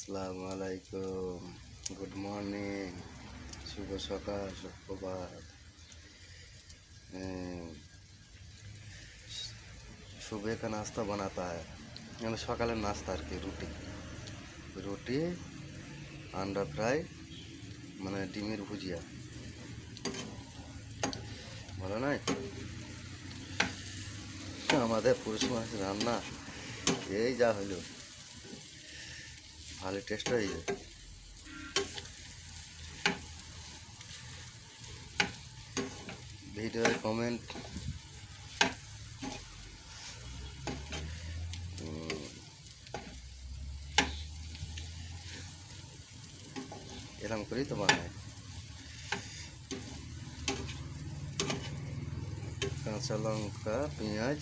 আসসালামু আলাইকুম, good morning, शुभ सकाल, सुप्रभात। सुबह का नाश्ता बनाता है মানে সকালের নাস্তা আর কি। রুটি রুটি আন্ডা ফ্রাই মানে ডিমের ভুজিয়া, ভালো নয়? আমাদের পুরুষ মানুষের রান্না এই যা হলো, ভালো টেস্ট হয়ে যায়। ভিডিওর কমেন্ট এরকম করেই তো বানায়। কাঁচা লঙ্কা, পেঁয়াজ,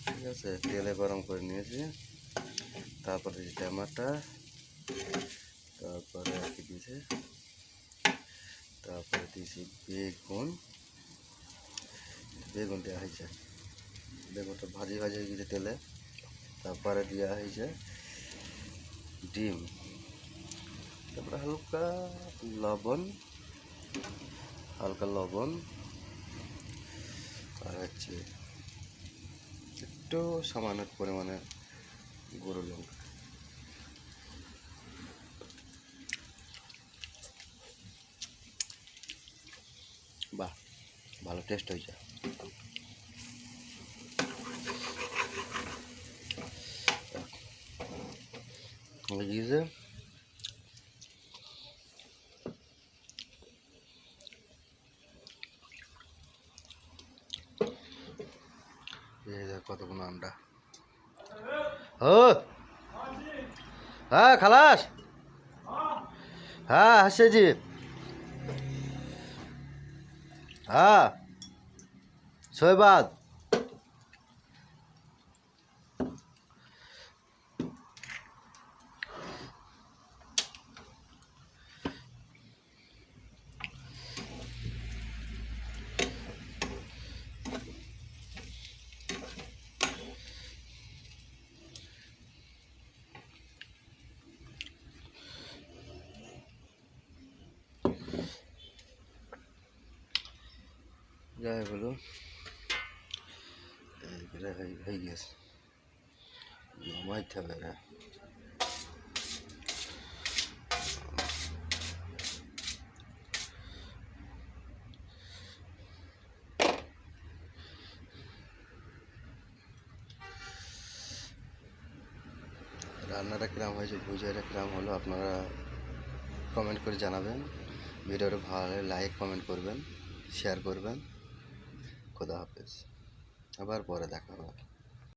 ঠিক আছে, তেলে গরম করে নিয়েছি। তারপরে টমাটো, তারপরে আর কি দিয়েছে, তারপরে দিয়েছি বেগুন দেওয়া হয়েছে। বেগুনটা ভাজি হয়ে গেছে তেলে। তারপরে দেওয়া হয়েছে ডিম, তারপরে হালকা লবণ আর হচ্ছে একটু সামান্য পরিমাণে গুঁড়ো লঙ্কা। বাহ, ভালো টেস্ট হয়েছে। গিয়েছে কতগুলো আন্ডা। ও হ্যাঁ খালাস, হ্যাঁ হাসেছি, হ্যাঁ শৈবাদ। যাই হলো হয়ে গেছে, নামাইতে হবে। রান্নাটা কিরম হয়েছে, ভুজিয়াটা কিরম হলো আপনারা কমেন্ট করে জানাবেন। ভিডিওটা ভালো লাগলে লাইক কমেন্ট করবেন, শেয়ার করবেন। খোদা হাফেজ, আবার পরে দেখা হবে।